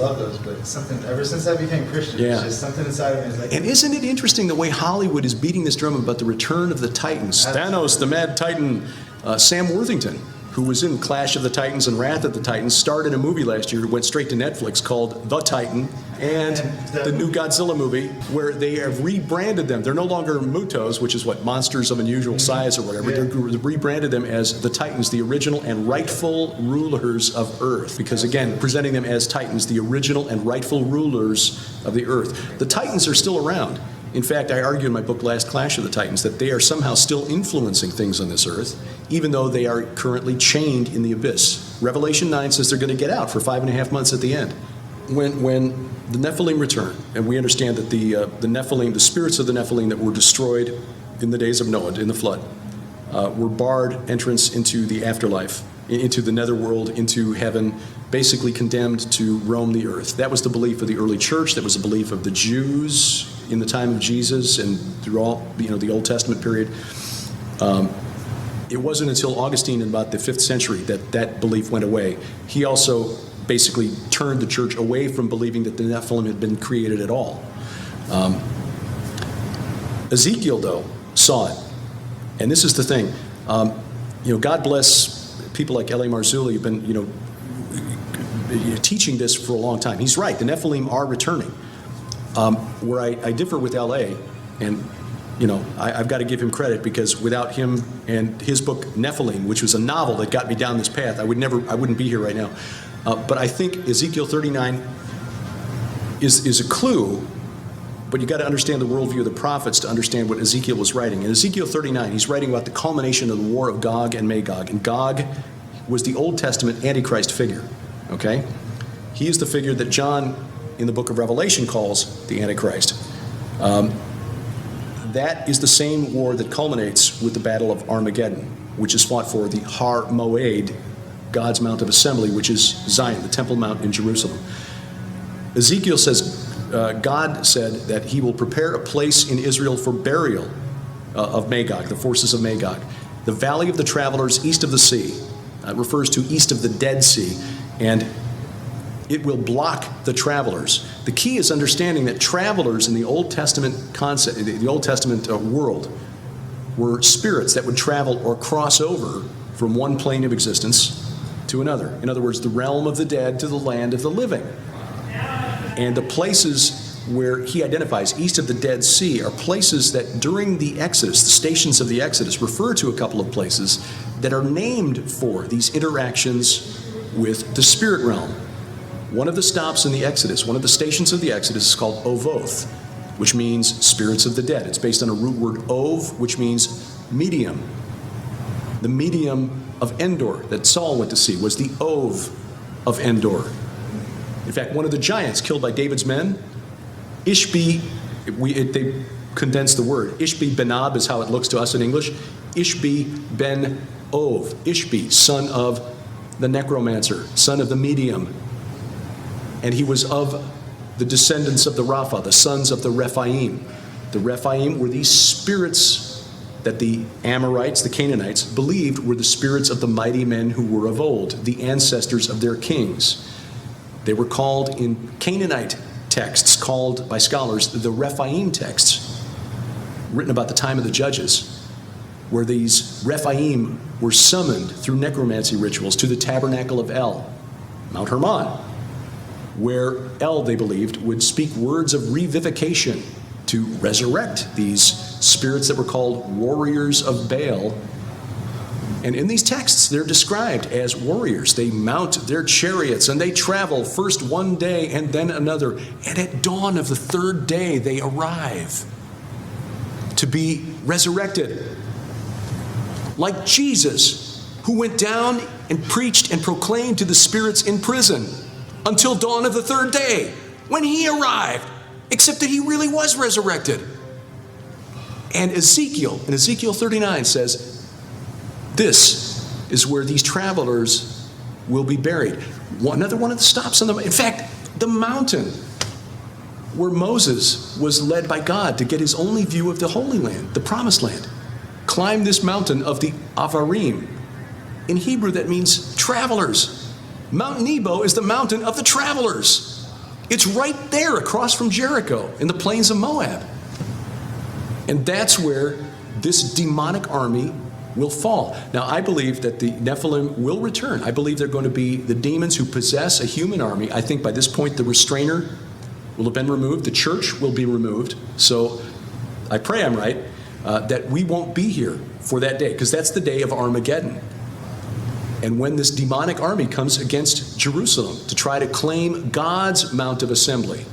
love those, but something, ever since I became Christian, Yeah. it's just something inside of me is like... And isn't it interesting the way Hollywood is beating this drum about the return of the Titans? Thanos, the Mad Titan, Sam Worthington, who was in Clash of the Titans and Wrath of the Titans, starred in a movie last year, went straight to Netflix called The Titan, and the new Godzilla movie, where they have rebranded them. They're no longer Mutos, which is what, monsters of unusual size or whatever. Yeah. They've rebranded them as the Titans, the original and rightful rulers of Earth. Because again, presenting them as Titans, the original and rightful rulers of the Earth. The Titans are still around. In fact, I argue in my book, Last Clash of the Titans, that they are somehow still influencing things on this earth, even though they are currently chained in the abyss. Revelation 9 says they're going to get out for 5.5 months at the end. When the Nephilim return, and we understand that the Nephilim, the spirits of the Nephilim that were destroyed in the days of Noah, in the flood, were barred entrance into the afterlife, into the netherworld, into heaven, basically condemned to roam the earth. That was the belief of the early church. That was the belief of the Jews in the time of Jesus and through all, the Old Testament period. It wasn't until Augustine in about the 5th century that that belief went away. He also basically turned the church away from believing that the Nephilim had been created at all. Ezekiel, though, saw it. And this is the thing. God bless people like L.A. Marzulli who've been, teaching this for a long time. He's right. The Nephilim are returning. Where I differ with L.A., and I've got to give him credit, because without him and his book Nephilim, which was a novel that got me down this path, I wouldn't be here right now. But I think Ezekiel 39 is a clue, but you got to understand the worldview of the prophets to understand what Ezekiel was writing. In Ezekiel 39, he's writing about the culmination of the war of Gog and Magog, and Gog was the Old Testament Antichrist figure. Okay, he is the figure that John in the book of Revelation calls the Antichrist. That is the same war that culminates with the Battle of Armageddon, which is fought for the Har Moed, God's Mount of Assembly, which is Zion, the Temple Mount in Jerusalem. Ezekiel says, God said that he will prepare a place in Israel for burial of Magog, the forces of Magog. The Valley of the Travelers east of the sea, refers to east of the Dead Sea, and it will block the travelers. The key is understanding that travelers in the Old Testament concept, the Old Testament world, were spirits that would travel or cross over from one plane of existence to another. In other words, the realm of the dead to the land of the living. And the places where he identifies east of the Dead Sea are places that during the Exodus, the stations of the Exodus, refer to a couple of places that are named for these interactions with the spirit realm. One of the stops in the Exodus, one of the stations of the Exodus is called Ovoth, which means spirits of the dead. It's based on a root word Ov, which means medium. The medium of Endor that Saul went to see was the Ov of Endor. In fact, one of the giants killed by David's men, Ishbi, they condensed the word. Ishbi Benab is how it looks to us in English. Ishbi Ben Ov. Ishbi, son of the necromancer, son of the medium. And he was of the descendants of the Rapha, the sons of the Rephaim. The Rephaim were these spirits that the Amorites, the Canaanites, believed were the spirits of the mighty men who were of old, the ancestors of their kings. They were called in Canaanite texts, called by scholars the Rephaim texts, written about the time of the Judges, where these Rephaim were summoned through necromancy rituals to the tabernacle of El, Mount Hermon, where El, they believed, would speak words of revivification to resurrect these spirits that were called warriors of Baal. And in these texts, they're described as warriors. They mount their chariots and they travel first one day and then another. And at dawn of the third day, they arrive to be resurrected. Like Jesus, who went down and preached and proclaimed to the spirits in prison until dawn of the third day, when he arrived, except that he really was resurrected. And Ezekiel, in Ezekiel 39, says, this is where these travelers will be buried. Another one of the stops on the, in fact, the mountain where Moses was led by God to get his only view of the Holy Land, the Promised Land. Climb this mountain of the Avarim. In Hebrew, that means travelers. Mount Nebo is the mountain of the travelers. It's right there across from Jericho in the plains of Moab. And that's where this demonic army will fall. Now, I believe that the Nephilim will return. I believe they're going to be the demons who possess a human army. I think by this point the restrainer will have been removed. The church will be removed. So I pray I'm right, that we won't be here for that day, because that's the day of Armageddon. And when this demonic army comes against Jerusalem to try to claim God's Mount of Assembly,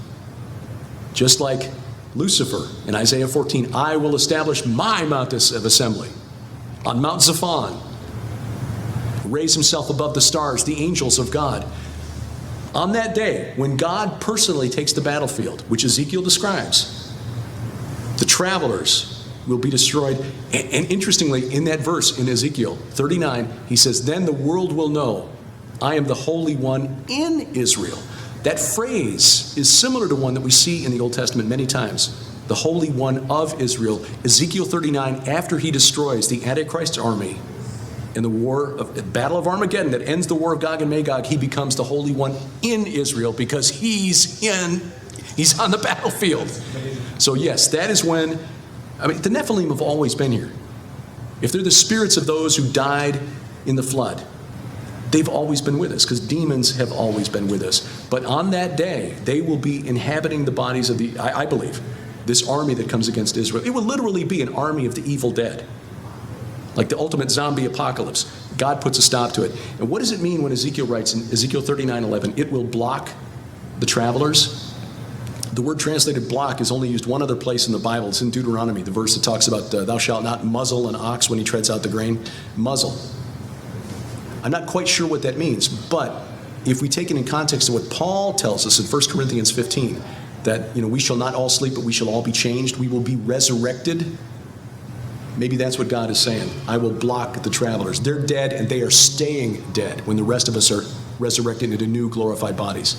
just like Lucifer in Isaiah 14, I will establish my Mount of Assembly on Mount Zaphon, raise himself above the stars, the angels of God. On that day, when God personally takes the battlefield, which Ezekiel describes, the travelers will be destroyed. And interestingly, in that verse in Ezekiel 39, he says, then the world will know I am the Holy One in Israel. That phrase is similar to one that we see in the Old Testament many times. The Holy One of Israel. Ezekiel 39, after he destroys the Antichrist army in the battle of Armageddon that ends the war of Gog and Magog, he becomes the Holy One in Israel because he's on the battlefield. So yes, that is when, the Nephilim have always been here. If they're the spirits of those who died in the flood, they've always been with us, because demons have always been with us. But on that day, they will be inhabiting the bodies of I believe, this army that comes against Israel. It will literally be an army of the evil dead. Like the ultimate zombie apocalypse. God puts a stop to it. And what does it mean when Ezekiel writes in Ezekiel 39:11, it will block the travelers? The word translated block is only used one other place in the Bible. It's in Deuteronomy, the verse that talks about thou shalt not muzzle an ox when he treads out the grain. Muzzle. I'm not quite sure what that means, but if we take it in context of what Paul tells us in 1 Corinthians 15, that we shall not all sleep, but we shall all be changed. We will be resurrected. Maybe that's what God is saying. I will block the travelers. They're dead, and they are staying dead when the rest of us are resurrected into new glorified bodies.